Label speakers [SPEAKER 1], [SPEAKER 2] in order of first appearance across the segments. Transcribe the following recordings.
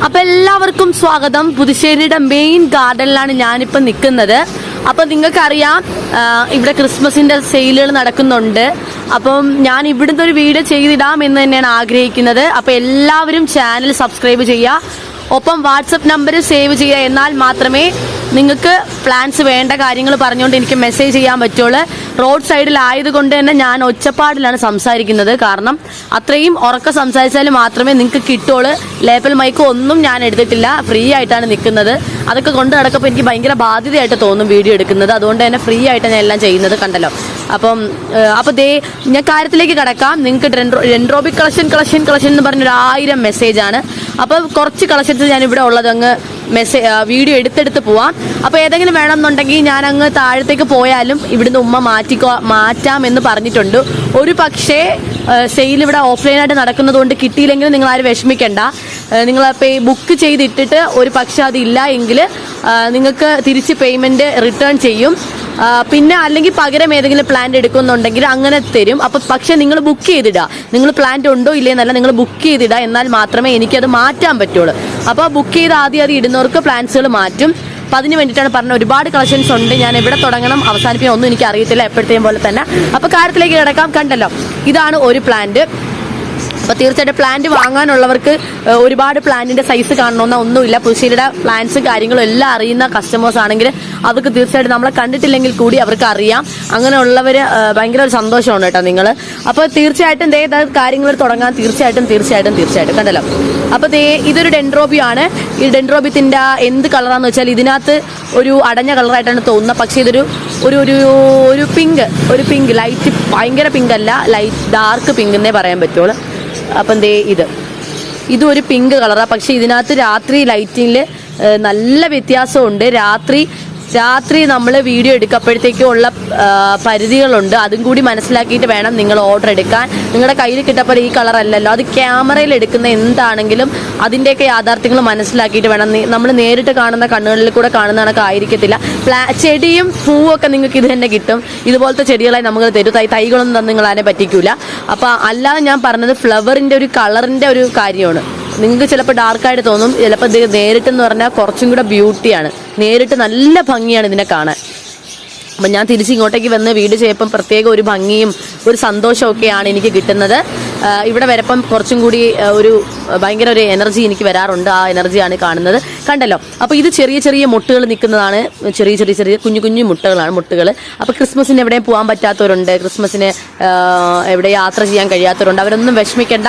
[SPEAKER 1] അപ്പൊ എല്ലാവർക്കും സ്വാഗതം. പുതുശ്ശേരിയുടെ മെയിൻ ഗാർഡനിലാണ് ഞാനിപ്പോൾ നിൽക്കുന്നത്. അപ്പൊ നിങ്ങൾക്കറിയാം ഇവിടെ ക്രിസ്മസിന്റെ സെയിലുകൾ നടക്കുന്നുണ്ട്. അപ്പം ഞാൻ ഇവിടുന്ന് ഒരു വീഡിയോ ചെയ്തിടാം എന്ന് തന്നെയാണ് ആഗ്രഹിക്കുന്നത്. അപ്പൊ എല്ലാവരും ചാനൽ സബ്സ്ക്രൈബ് ചെയ്യുക, ഒപ്പം വാട്സപ്പ് നമ്പർ സേവ് ചെയ്യുക. എന്നാൽ മാത്രമേ നിങ്ങൾക്ക് പ്ലാൻസ് വേണ്ട കാര്യങ്ങൾ പറഞ്ഞുകൊണ്ട് എനിക്ക് മെസ്സേജ് ചെയ്യാൻ പറ്റുള്ളൂ. റോഡ് സൈഡിലായതുകൊണ്ട് തന്നെ ഞാൻ ഒച്ചപ്പാടിലാണ് സംസാരിക്കുന്നത്. കാരണം അത്രയും ഉറക്ക സംസാരിച്ചാൽ മാത്രമേ നിങ്ങൾക്ക് കിട്ടുള്ളൂ. ലേപ്പൽ മൈക്ക് ഒന്നും ഞാൻ എടുത്തിട്ടില്ല, ഫ്രീ ആയിട്ടാണ് നിൽക്കുന്നത്. അതൊക്കെ കൊണ്ട് നടക്കുമ്പോൾ എനിക്ക് ഭയങ്കര ബാധ്യതയായിട്ട് തോന്നും വീഡിയോ എടുക്കുന്നത്. അതുകൊണ്ട് തന്നെ ഫ്രീ ആയിട്ടാണ് ഞാൻ എല്ലാം ചെയ്യുന്നത്, കണ്ടല്ലോ. അപ്പോൾ ദേ ഞാൻ കാര്യത്തിലേക്ക് കിടക്കാം. നിങ്ങൾക്ക് ഡെൻഡ്രോബിക് കളക്ഷൻ എന്ന് പറഞ്ഞൊരു 1000 മെസ്സേജാണ്. അപ്പോൾ കുറച്ച് കളക്ഷൻസ് ഞാൻ ഇവിടെ ഉള്ളത് അങ്ങ് വീഡിയോ എടുത്തെടുത്ത് പോവാം. അപ്പോൾ ഏതെങ്കിലും വേണമെന്നുണ്ടെങ്കിൽ ഞാൻ അങ്ങ് താഴത്തേക്ക് പോയാലും ഇവിടുന്ന് ഉമ്മ മാറ്റാമെന്ന് പറഞ്ഞിട്ടുണ്ട്. ഒരു പക്ഷേ സെയിൽ ഇവിടെ ഓഫ്ലൈനായിട്ട് നടക്കുന്നത് കൊണ്ട് കിട്ടിയില്ലെങ്കിലും നിങ്ങൾ ആരും വിഷമിക്കേണ്ട. നിങ്ങൾ ബുക്ക് ചെയ്തിട്ടിട്ട് ഒരു പക്ഷേ അതില്ല എങ്കിൽ നിങ്ങൾക്ക് തിരിച്ച് പേയ്മെൻറ്റ് റിട്ടേൺ ചെയ്യും. പിന്നെ അല്ലെങ്കിൽ പകരം ഏതെങ്കിലും പ്ലാന്റ് എടുക്കുന്നുണ്ടെങ്കിൽ അങ്ങനെ തരും. അപ്പോൾ പക്ഷേ നിങ്ങൾ ബുക്ക് ചെയ്തിടുക. നിങ്ങൾ പ്ലാന്റ് ഉണ്ടോ ഇല്ലേന്നല്ല, നിങ്ങൾ ബുക്ക് ചെയ്തിടുക. എന്നാൽ മാത്രമേ എനിക്കത് മാറ്റാൻ പറ്റുള്ളൂ. അപ്പോൾ ബുക്ക് ചെയ്ത് ആദ്യം ഇടുന്നവർക്ക് പ്ലാന്റ്സുകൾ മാറ്റും. അപ്പം അതിന് വേണ്ടിയിട്ടാണ് പറഞ്ഞത്. ഒരുപാട് കളക്ഷൻസ് ഉണ്ട്. ഞാൻ എവിടെ തുടങ്ങണം അവസാനിപ്പിക്കാൻ ഒന്നും എനിക്ക് അറിയത്തില്ല, എപ്പോഴത്തെയും പോലെ തന്നെ. അപ്പോൾ കാര്യത്തിലേക്ക് കിടക്കാം. കണ്ടല്ലോ, ഇതാണ് ഒരു പ്ലാന്റ്. അപ്പോൾ തീർച്ചയായിട്ടും പ്ലാന്റ് വാങ്ങാനുള്ളവർക്ക് ഒരുപാട് പ്ലാന്റിന്റെ സൈസ് കാണണമെന്ന ഒന്നുമില്ല. പുതുശ്ശേരിയുടെ പ്ലാന്റ്സും കാര്യങ്ങളും എല്ലാം അറിയുന്ന കസ്റ്റമേഴ്സ് ആണെങ്കിൽ അവർക്ക് തീർച്ചയായിട്ടും നമ്മളെ കണ്ടിട്ടില്ലെങ്കിൽ കൂടി അവർക്ക് അറിയാം. അങ്ങനെയുള്ളവർ ഭയങ്കര ഒരു സന്തോഷമാണ് കേട്ടോ നിങ്ങൾ. അപ്പോൾ തീർച്ചയായിട്ടും കാര്യങ്ങൾ തുടങ്ങാൻ തീർച്ചയായിട്ടും കണ്ടല്ലോ. അപ്പോൾ ഇതൊരു ഡെൻഡ്രോബിയോ ആണ്. ഈ ഡെൻഡ്രോബിയത്തിൻ്റെ എന്ത് കളറാന്ന് വെച്ചാൽ ഇതിനകത്ത് ഒരു അടഞ്ഞ കളറായിട്ടാണ് തോന്നുന്നത്. പക്ഷേ ഇതൊരു ഒരു പിങ്ക് ലൈറ്റ്, ഭയങ്കര പിങ്ക് അല്ല, ലൈറ്റ് ഡാർക്ക് പിങ്ക് എന്നേ പറയാൻ പറ്റുള്ളൂ. അപ്പം ഇതും ഒരു പിങ്ക് കളറാണ്. പക്ഷെ ഇതിനകത്ത് രാത്രി ലൈറ്റിങ്ങിൽ നല്ല വ്യത്യാസമുണ്ട്. രാത്രി നമ്മൾ വീഡിയോ എടുക്കപ്പോഴത്തേക്കും ഉള്ള പരിധികളുണ്ട്. അതും കൂടി മനസ്സിലാക്കിയിട്ട് വേണം നിങ്ങൾ ഓർഡർ എടുക്കാൻ. നിങ്ങളുടെ കയ്യിൽ കിട്ടപ്പോൾ ഈ കളർ അല്ലല്ലോ, അത് ക്യാമറയിൽ എടുക്കുന്ന എന്താണെങ്കിലും അതിൻ്റെയൊക്കെ യാഥാർത്ഥ്യങ്ങൾ മനസ്സിലാക്കിയിട്ട് വേണം. നമ്മൾ നേരിട്ട് കാണുന്ന കണ്ണുകളിൽ കൂടെ കാണുന്ന കണക്ക് ആയിരിക്കത്തില്ല. ചെടിയും പൂവൊക്കെ നിങ്ങൾക്ക് ഇത് തന്നെ കിട്ടും. ഇതുപോലത്തെ ചെടികളായി നമുക്ക് തരും. തൈകളൊന്നും തന്നെ നിങ്ങൾ അതിനെ പറ്റിക്കൂല. അപ്പോൾ അല്ലാതെ ഞാൻ പറഞ്ഞത് ഫ്ലവറിൻ്റെ ഒരു കളറിൻ്റെ ഒരു കാര്യമാണ്. നിങ്ങൾക്ക് ചിലപ്പോൾ ഡാർക്കായിട്ട് തോന്നും, ചിലപ്പോൾ ഇത് നേരിട്ടെന്ന് പറഞ്ഞാൽ കുറച്ചും കൂടെ ബ്യൂട്ടിയാണ്. നേരിട്ട് നല്ല ഭംഗിയാണ് ഇതിനെ കാണാൻ. അപ്പം ഞാൻ തിരിച്ച് ഇങ്ങോട്ടേക്ക് വന്ന് വീഡിയോ ചെയ്യുമ്പം പ്രത്യേക ഒരു ഭംഗിയും ഒരു സന്തോഷമൊക്കെയാണ് എനിക്ക് കിട്ടുന്നത്. ഇവിടെ വരപ്പം കുറച്ചും കൂടി ഭയങ്കര ഒരു എനർജി എനിക്ക് വരാറുണ്ട്. ആ എനർജിയാണ് കാണുന്നത്, കണ്ടല്ലോ. അപ്പോൾ ഇത് ചെറിയ മുട്ടുകൾ നിൽക്കുന്നതാണ്. ചെറിയ കുഞ്ഞു മുട്ടുകൾ. അപ്പോൾ ക്രിസ്മസിന് എവിടെയും പോകാൻ പറ്റാത്തവരുണ്ട്, ക്രിസ്മസിന് എവിടെ യാത്ര ചെയ്യാൻ കഴിയാത്തവരുണ്ട്. അവരൊന്നും വിഷമിക്കേണ്ട,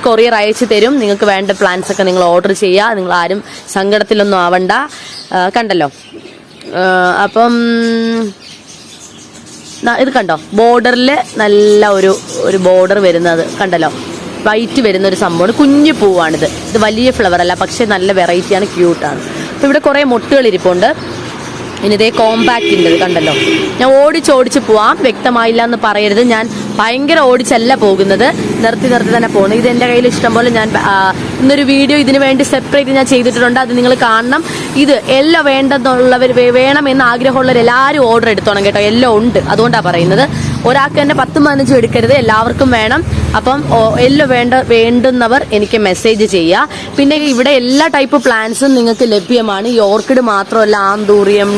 [SPEAKER 1] കൊറിയർ അയച്ചു തരും. നിങ്ങൾക്ക് വേണ്ട പ്ലാൻസ് ഒക്കെ നിങ്ങൾ ഓർഡർ ചെയ്യുക. നിങ്ങൾ ആരും സങ്കടത്തിലൊന്നും ആവണ്ട, കണ്ടല്ലോ. അപ്പം ഇത് കണ്ടോ, ബോർഡറിൽ നല്ല ഒരു ബോർഡർ വരുന്നത് കണ്ടല്ലോ, വൈറ്റ് വരുന്ന ഒരു സംഭവമാണ്. കുഞ്ഞു പൂവാണിത്. ഇത് വലിയ ഫ്ലവർ അല്ല, പക്ഷേ നല്ല വെറൈറ്റിയാണ്, ക്യൂട്ടാണ്. അപ്പോൾ ഇവിടെ കുറേ മുട്ടുകൾ ഇരിപ്പുണ്ട്. ഇനി ഇതേ കോമ്പാക്റ്റിൻ്റെ കണ്ടല്ലോ. ഞാൻ ഓടിച്ച് പോവാം, വ്യക്തമായില്ല എന്ന് പറയരുത്. ഞാൻ ഭയങ്കര ഓടിച്ചല്ല പോകുന്നത്, നിർത്തി തന്നെ പോകുന്നത്. ഇത് എൻ്റെ കയ്യിൽ ഇഷ്ടം പോലെ ഞാൻ ഇന്നൊരു വീഡിയോ ഇതിന് വേണ്ടി സെപ്പറേറ്റ് ഞാൻ ചെയ്തിട്ടുണ്ട്. അത് നിങ്ങൾ കാണണം. ഇത് എല്ലാം വേണ്ടെന്നുള്ളവർ, വേണമെന്ന് ആഗ്രഹമുള്ളവർ എല്ലാവരും ഓർഡർ എടുത്തോണം കേട്ടോ. എല്ലാം ഉണ്ട്, അതുകൊണ്ടാണ് പറയുന്നത്. ഒരാൾക്ക് തന്നെ 10-15 എടുക്കരുത്, എല്ലാവർക്കും വേണം. അപ്പം എല്ലാം വേണ്ടുന്നവർ എനിക്ക് മെസ്സേജ് ചെയ്യുക. പിന്നെ ഇവിടെ എല്ലാ ടൈപ്പ് പ്ലാന്റ്സും നിങ്ങൾക്ക് ലഭ്യമാണ്. ഈ ഓർക്കിഡ് മാത്രമല്ല, ആന്തൂറിയം,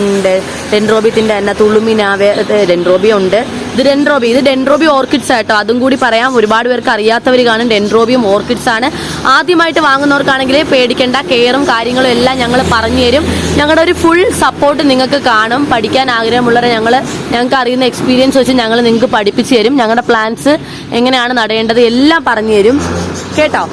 [SPEAKER 1] ഡെൻഡ്രോബിയത്തിൻ്റെ തന്നെ തുളുമിനാവെ ഡെൻഡ്രോബിയം ഉണ്ട്. ഇത് ഡെൻഡ്രോബി ഓർക്കിഡ്സ് ആയിട്ടോ, അതും കൂടി പറയാം. ഒരുപാട് പേർക്ക് അറിയാത്തവർ കാണും. ഡെൻഡ്രോബിയം ഓർക്കിഡ്സ് ആണ്. ആദ്യമായിട്ട് വാങ്ങുന്നവർക്കാണെങ്കിൽ പേടിക്കേണ്ട, കെയറും കാര്യങ്ങളും എല്ലാം ഞങ്ങൾ പറഞ്ഞു തരും. ഞങ്ങളുടെ ഒരു ഫുൾ സപ്പോർട്ട് നിങ്ങൾക്ക് കാണും. പഠിക്കാൻ ആഗ്രഹമുള്ളവരെ ഞങ്ങൾക്ക് അറിയുന്ന എക്സ്പീരിയൻസ് വെച്ച് ഞങ്ങൾ നിങ്ങൾക്ക് പഠിപ്പിച്ചു തരും. ഞങ്ങളുടെ പ്ലാൻസ് എങ്ങനെയാണ് നടേണ്ടത് എല്ലാം പറഞ്ഞു തരും കേട്ടോ.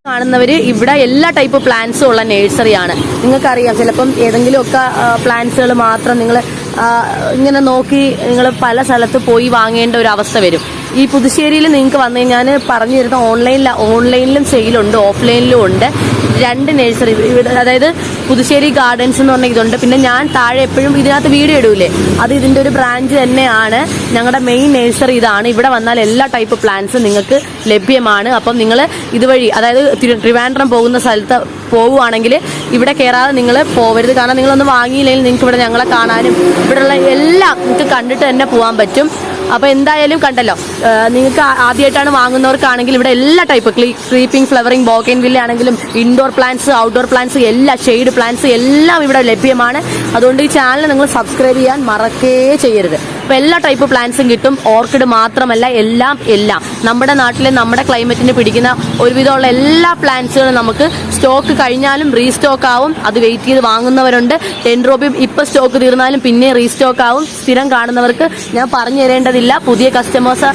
[SPEAKER 1] കാണുന്നവര് ഇവിടെ എല്ലാ ടൈപ്പ് പ്ലാന്റ്സും ഉള്ള നഴ്സറിയാണ്. നിങ്ങൾക്കറിയാം, ചിലപ്പം ഏതെങ്കിലുമൊക്കെ പ്ലാന്റ്സുകൾ മാത്രം നിങ്ങൾ ഇങ്ങനെ നോക്കി നിങ്ങൾ പല സ്ഥലത്ത് പോയി വാങ്ങേണ്ട ഒരു അവസ്ഥ വരും. ഈ പുതുശ്ശേരിയിൽ നിങ്ങൾക്ക് വന്നു കഴിഞ്ഞാൽ പറഞ്ഞു തരുന്ന ഓൺലൈനിലും സെയിലുണ്ട്, ഓഫ്ലൈനിലും ഉണ്ട്. 2 നഴ്സറി ഇവിടെ, അതായത് പുതുശ്ശേരി ഗാർഡൻസ് എന്ന് പറഞ്ഞ ഇതുണ്ട്. പിന്നെ ഞാൻ താഴെ എപ്പോഴും ഇതിനകത്ത് വീഡിയോ ഇടൂലേ, അത് ഇതിൻ്റെ ഒരു ബ്രാഞ്ച് തന്നെയാണ്. ഞങ്ങളുടെ മെയിൻ നഴ്സറി ഇതാണ്. ഇവിടെ വന്നാൽ എല്ലാ ടൈപ്പ് പ്ലാന്റ്സും നിങ്ങൾക്ക് ലഭ്യമാണ്. അപ്പം നിങ്ങൾ ഇതുവഴി, അതായത് ട്രിവാൻഡ്രം പോകുന്ന സ്ഥലത്ത് പോവുകയാണെങ്കിൽ ഇവിടെ കയറാതെ നിങ്ങൾ പോവരുത്. കാരണം നിങ്ങളൊന്ന് വാങ്ങിയില്ലെങ്കിൽ നിങ്ങൾക്ക് ഇവിടെ ഞങ്ങളെ കാണാനും ഇവിടെയുള്ള എല്ലാം നിങ്ങൾക്ക് കണ്ടിട്ട് തന്നെ പോകാൻ പറ്റും. അപ്പൊ എന്തായാലും കണ്ടല്ലോ, നിങ്ങൾക്ക് ആദ്യമായിട്ടാണ് വാങ്ങുന്നവർക്കാണെങ്കിൽ ഇവിടെ എല്ലാ ടൈപ്പ് ക്രീപ്പിംഗ്, ഫ്ലവറിംഗ്, ബോഗൻവില്ല ആണെങ്കിലും ഇൻഡോർ പ്ലാന്റ്സ്, ഔട്ട്ഡോർ പ്ലാന്റ്സ്, എല്ലാ ഷെയ്ഡ് പ്ലാന്റ്സ് എല്ലാം ഇവിടെ ലഭ്യമാണ്. അതുകൊണ്ട് ഈ ചാനൽ നിങ്ങൾ സബ്സ്ക്രൈബ് ചെയ്യാൻ മറക്കേ ചെയ്യരുത്. അപ്പൊ എല്ലാ ടൈപ്പ് പ്ലാന്റ്സും കിട്ടും. ഓർക്കിഡ് മാത്രമല്ല, എല്ലാം നമ്മുടെ നാട്ടിലെ നമ്മുടെ ക്ലൈമറ്റിന് പിടിക്കുന്ന ഒരുവിധമുള്ള എല്ലാ പ്ലാന്റ്സുകളും നമുക്ക് സ്റ്റോക്ക് കഴിഞ്ഞാലും റീസ്റ്റോക്ക് ആവും. അത് വെയിറ്റ് ചെയ്ത് വാങ്ങുന്നവരുണ്ട്. ഡെൻഡ്രോബിയം ഇപ്പൊ സ്റ്റോക്ക് തീർന്നാലും പിന്നെ റീസ്റ്റോക്ക് ആവും. സ്ഥിരം കാണുന്നവർക്ക് ഞാൻ പറഞ്ഞു തരേണ്ടതില്ല. പുതിയ കസ്റ്റമേഴ്സ്,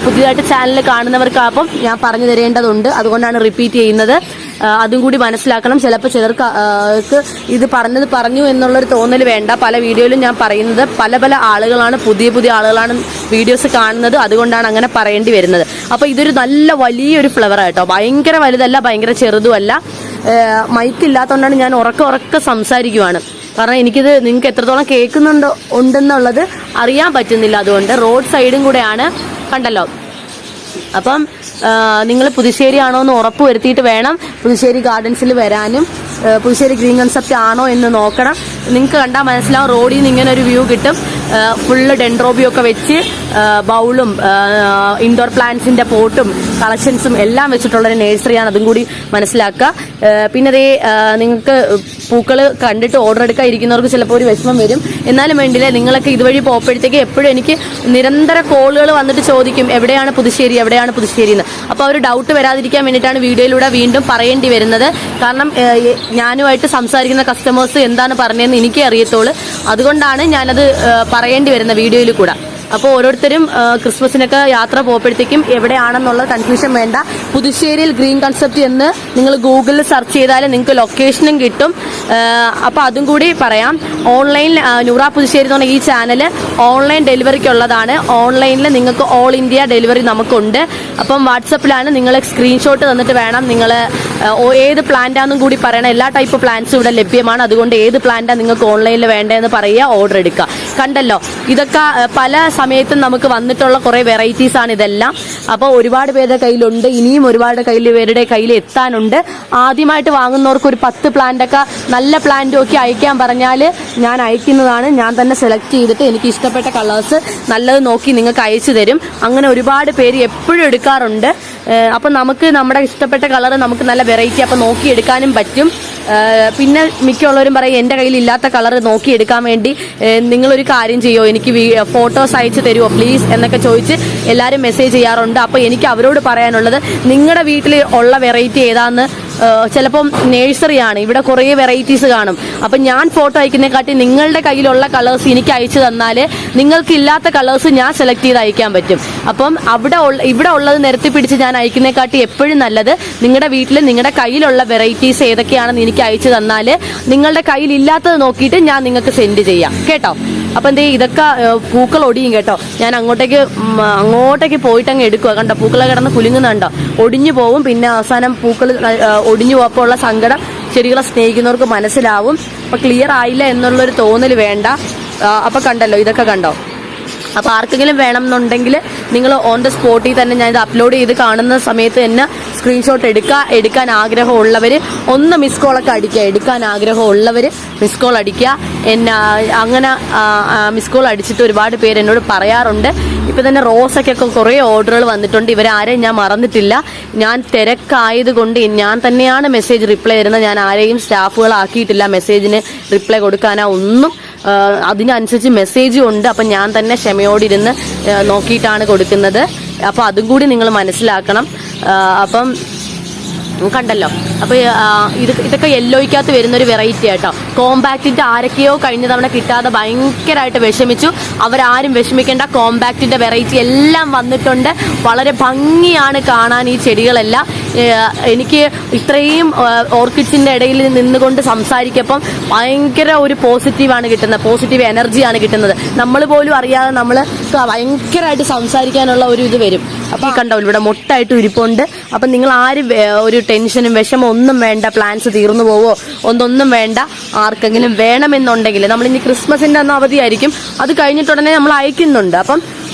[SPEAKER 1] പുതിയതായിട്ട് ചാനൽ കാണുന്നവർക്കാപ്പം ഞാൻ പറഞ്ഞു തരേണ്ടതുണ്ട്. അതുകൊണ്ടാണ് റിപ്പീറ്റ് ചെയ്യുന്നത്. അതും കൂടി മനസ്സിലാക്കണം. ചിലപ്പോൾ ചിലർക്ക് ഇത് പറഞ്ഞു എന്നുള്ളൊരു തോന്നൽ വേണ്ട. പല വീഡിയോയിലും ഞാൻ പറയുന്നത് പല ആളുകളാണ്, പുതിയ ആളുകളാണ് വീഡിയോസ് കാണുന്നത്. അതുകൊണ്ടാണ് അങ്ങനെ പറയേണ്ടി വരുന്നത്. അപ്പോൾ ഇതൊരു നല്ല വലിയൊരു ഫ്ലവർ ആട്ടോ. ഭയങ്കര വലുതല്ല, ഭയങ്കര ചെറുതുമല്ല. മൈക്ക് ഇല്ലാത്തതുകൊണ്ടാണ് ഞാൻ ഉറക്കെ സംസാരിക്കുവാണ്. കാരണം എനിക്കിത് നിങ്ങൾക്ക് എത്രത്തോളം ഉണ്ടെന്നുള്ളത് അറിയാൻ പറ്റുന്നില്ല. അതുകൊണ്ട് റോഡ് സൈഡും കൂടെയാണ്, കണ്ടല്ലോ. അപ്പം നിങ്ങൾ പുതുശ്ശേരി ആണോ എന്ന് ഉറപ്പ് വരുത്തിയിട്ട് വേണം പുതുശ്ശേരി ഗാർഡൻസിൽ വരാനും. പുതുശ്ശേരി ഗ്രീൻ കൺസെപ്റ്റ് ആണോ എന്ന് നോക്കണം. നിങ്ങൾക്ക് കണ്ടാൽ മനസ്സിലാവും. റോഡിൽ നിന്ന് ഇങ്ങനെ ഒരു വ്യൂ കിട്ടും. ഫുള്ള് ഡെൻഡ്രോബിയം ഒക്കെ വെച്ച് ബൗളും ഇൻഡോർ പ്ലാന്റ്സിന്റെ പോട്ടും കളക്ഷൻസും എല്ലാം വെച്ചിട്ടുള്ളൊരു നേഴ്സറിയാണ്. അതും കൂടി മനസ്സിലാക്കുക. പിന്നെ അതേ നിങ്ങൾക്ക് പൂക്കൾ കണ്ടിട്ട് ഓർഡർ എടുക്കാൻ ഇരിക്കുന്നവർക്ക് ചിലപ്പോൾ ഒരു വിഷമം വരും. എന്നാലും വേണ്ടില്ല, നിങ്ങളൊക്കെ ഇതുവഴി പോകുമ്പോഴത്തേക്ക് എപ്പോഴും എനിക്ക് നിരന്തര കോളുകൾ വന്നിട്ട് ചോദിക്കും എവിടെയാണ് പുതുശ്ശേരി എന്ന്. അപ്പോൾ അവർ ഡൗട്ട് വരാതിരിക്കാൻ വേണ്ടിയിട്ടാണ് വീഡിയോയിലൂടെ വീണ്ടും പറയേണ്ടി വരുന്നത്. കാരണം ഞാനുമായിട്ട് സംസാരിക്കുന്ന കസ്റ്റമേഴ്സ് എന്താണ് പറഞ്ഞതെന്ന് എനിക്കേ അറിയത്തുള്ളൂ. അതുകൊണ്ടാണ് ഞാനത് പറയേണ്ടി വരുന്ന വീഡിയോയിൽ കൂടെ. അപ്പോൾ ഓരോരുത്തരും ക്രിസ്മസിനൊക്കെ യാത്ര പോകുമ്പോഴത്തേക്കും എവിടെയാണെന്നുള്ള കൺഫ്യൂഷൻ വേണ്ട. പുതുശ്ശേരിയിൽ ഗ്രീൻ കൺസെപ്റ്റ് എന്ന് നിങ്ങൾ ഗൂഗിളിൽ സെർച്ച് ചെയ്താൽ നിങ്ങൾക്ക് ലൊക്കേഷനും കിട്ടും. അപ്പോൾ അതും കൂടി പറയാം. ഓൺലൈൻ നൂറ പുതുശ്ശേരി എന്ന് പറഞ്ഞ ഈ ചാനൽ ഓൺലൈൻ ഡെലിവറിക്കുള്ളതാണ്. ഓൺലൈനിൽ നിങ്ങൾക്ക് ഓൾ ഇന്ത്യ ഡെലിവറി നമുക്കുണ്ട്. അപ്പം വാട്സപ്പിലാണ് നിങ്ങൾ സ്ക്രീൻഷോട്ട് തന്നിട്ട് വേണം നിങ്ങൾ ഏത് പ്ലാന്റാന്നും കൂടി പറയണം. എല്ലാ ടൈപ്പ് പ്ലാന്റ്സും ഇവിടെ ലഭ്യമാണ്. അതുകൊണ്ട് ഏത് പ്ലാന്റാണ് നിങ്ങൾക്ക് ഓൺലൈനിൽ വേണ്ടതെന്ന് പറയുക, ഓർഡർ എടുക്കുക. കണ്ടല്ലോ, ഇതൊക്കെ പല സമയത്തും നമുക്ക് വന്നിട്ടുള്ള കുറെ വെറൈറ്റീസ് ആണ് ഇതെല്ലാം. അപ്പോൾ ഒരുപാട് പേരുടെ കയ്യിലുണ്ട്. ഇനിയും ഒരുപാട് പേരുടെ കയ്യിൽ എത്താനുണ്ട്. ആദ്യമായിട്ട് വാങ്ങുന്നവർക്ക് ഒരു 10 പ്ലാന്റൊക്കെ നല്ല പ്ലാന്റും ഒക്കെ അയക്കാൻ പറഞ്ഞാൽ ഞാൻ അയക്കുന്നതാണ്. ഞാൻ തന്നെ സെലക്ട് ചെയ്തിട്ട് എനിക്ക് ഇഷ്ടപ്പെട്ട കളേഴ്സ് നല്ലത് നോക്കി നിങ്ങൾക്ക് അയച്ചു തരും. അങ്ങനെ ഒരുപാട് പേര് എപ്പോഴും എടുക്കാറുണ്ട്. അപ്പം നമുക്ക് നമ്മുടെ ഇഷ്ടപ്പെട്ട കളർ നമുക്ക് നല്ല വെറൈറ്റി അപ്പം നോക്കിയെടുക്കാനും പറ്റും. പിന്നെ മിക്കുള്ളവരും പറയും എൻ്റെ കയ്യിൽ ഇല്ലാത്ത കളർ നോക്കിയെടുക്കാൻ വേണ്ടി നിങ്ങളൊരു കാര്യം ചെയ്യുമോ, എനിക്ക് ഫോട്ടോസ് അയച്ചു തരുമോ പ്ലീസ് എന്നൊക്കെ ചോദിച്ച് എല്ലാവരും മെസ്സേജ് ചെയ്യാറുണ്ട്. അപ്പോൾ എനിക്ക് അവരോട് പറയാനുള്ളത്, നിങ്ങളുടെ വീട്ടിൽ ഉള്ള വെറൈറ്റി ഏതാന്ന് ചിലപ്പം നേഴ്സറിയാണ്, ഇവിടെ കുറേ വെറൈറ്റീസ് കാണും. അപ്പം ഞാൻ ഫോട്ടോ അയക്കുന്നതിനെക്കാട്ടി നിങ്ങളുടെ കയ്യിലുള്ള കളേഴ്സ് എനിക്ക് അയച്ചു തന്നാൽ നിങ്ങൾക്ക് ഇല്ലാത്ത കളേഴ്സ് ഞാൻ സെലക്ട് ചെയ്ത് അയക്കാൻ പറ്റും. അപ്പം ഇവിടെ ഉള്ളത് നിരത്തി പിടിച്ച് ഞാൻ അയക്കുന്നതിനെക്കാട്ടി എപ്പോഴും നല്ലത് നിങ്ങളുടെ വീട്ടിൽ നിങ്ങളുടെ കയ്യിലുള്ള വെറൈറ്റീസ് ഏതൊക്കെയാണെന്ന് എനിക്ക് അയച്ചു തന്നാൽ നിങ്ങളുടെ കയ്യിലില്ലാത്തത് നോക്കിയിട്ട് ഞാൻ നിങ്ങൾക്ക് സെൻഡ് ചെയ്യാം കേട്ടോ. അപ്പം എന്തേ ഇതൊക്കെ പൂക്കൾ ഒടിയും കേട്ടോ. ഞാൻ അങ്ങോട്ടേക്ക് പോയിട്ട് അങ്ങ് എടുക്കുക. കണ്ടോ, പൂക്കളെ കിടന്ന് കുലുങ്ങുന്നുണ്ടോ, ഒടിഞ്ഞു പോവും. പിന്നെ അവസാനം പൂക്കൾ ഒടിഞ്ഞു പോയപ്പോൾ ഉള്ള സങ്കടം ചെടികളെ സ്നേഹിക്കുന്നവർക്ക് മനസ്സിലാവും. അപ്പം ക്ലിയർ ആയില്ല എന്നുള്ളൊരു തോന്നൽ വേണ്ട. അപ്പം കണ്ടല്ലോ, ഇതൊക്കെ കണ്ടോ. അപ്പോൾ ആർക്കെങ്കിലും വേണമെന്നുണ്ടെങ്കിൽ നിങ്ങൾ ഓൺ ദ സ്പോട്ടിൽ തന്നെ ഞാൻ ഇത് അപ്ലോഡ് ചെയ്ത് കാണുന്ന സമയത്ത് തന്നെ സ്ക്രീൻഷോട്ട് എടുക്കാൻ ആഗ്രഹമുള്ളവർ ഒന്ന് മിസ് കോളൊക്കെ അടിക്കുക. എടുക്കാൻ ആഗ്രഹമുള്ളവർ മിസ് കോൾ അടിക്കുക. അങ്ങനെ മിസ് കോൾ അടിച്ചിട്ട് ഒരുപാട് പേര് എന്നോട് പറയാറുണ്ട്. ഇപ്പം തന്നെ റോസൊക്കെ കുറേ ഓർഡറുകൾ വന്നിട്ടുണ്ട്. ഇവരാരെയും ഞാൻ മറന്നിട്ടില്ല. ഞാൻ തിരക്കായതുകൊണ്ട് ഞാൻ തന്നെയാണ് മെസ്സേജ് റിപ്ലൈ തരുന്നത്. ഞാൻ ആരെയും സ്റ്റാഫുകളാക്കിയിട്ടില്ല മെസ്സേജിന് റിപ്ലൈ കൊടുക്കാനോ ഒന്നും. അതിനനുസരിച്ച് മെസ്സേജും ഉണ്ട്. അപ്പം ഞാൻ തന്നെ ക്ഷമയോടിരുന്ന് നോക്കിയിട്ടാണ് കൊടുക്കുന്നത്. അപ്പോൾ അതും കൂടി നിങ്ങൾ മനസ്സിലാക്കണം. അപ്പം കണ്ടല്ലോ, അപ്പോൾ ഇതൊക്കെ യെല്ലോയ്ക്കകത്ത് വരുന്നൊരു വെറൈറ്റി ആട്ടോ. കോമ്പാക്റ്റിൻ്റെ ആരൊക്കെയോ കഴിഞ്ഞ തവണ കിട്ടാതെ ഭയങ്കരമായിട്ട് വിഷമിച്ചു. അവരാരും വിഷമിക്കേണ്ട. കോമ്പാക്റ്റിൻ്റെ വെറൈറ്റി എല്ലാം വന്നിട്ടുണ്ട്. വളരെ ഭംഗിയാണ് കാണാൻ ഈ ചെടികളെല്ലാം. എനിക്ക് ഇത്രയും ഓർക്കിഡ്സിൻ്റെ ഇടയിൽ നിന്നുകൊണ്ട് സംസാരിക്കപ്പം ഭയങ്കര ഒരു പോസിറ്റീവാണ് കിട്ടുന്നത്, പോസിറ്റീവ് എനർജിയാണ് കിട്ടുന്നത്. നമ്മൾ പോലും അറിയാതെ നമ്മൾ ഭയങ്കരമായിട്ട് സംസാരിക്കാനുള്ള ഒരു ഇത് വരും. അപ്പോൾ കണ്ടോ, ഇവിടെ മൊട്ടായിട്ട് ഇരിപ്പുണ്ട്. അപ്പം നിങ്ങൾ ആരും ഒരു ടെൻഷനും വിഷമം ഒന്നും വേണ്ട. പ്ലാൻസ് തീർന്നു പോവോ ഒന്നും വേണ്ട. ആർക്കെങ്കിലും വേണമെന്നുണ്ടെങ്കിൽ നമ്മളിനി ക്രിസ്മസിൻ്റെ അന്ന് അവധിയായിരിക്കും, അത് കഴിഞ്ഞിട്ടുടനെ നമ്മൾ അയക്കുന്നുണ്ട്. അപ്പം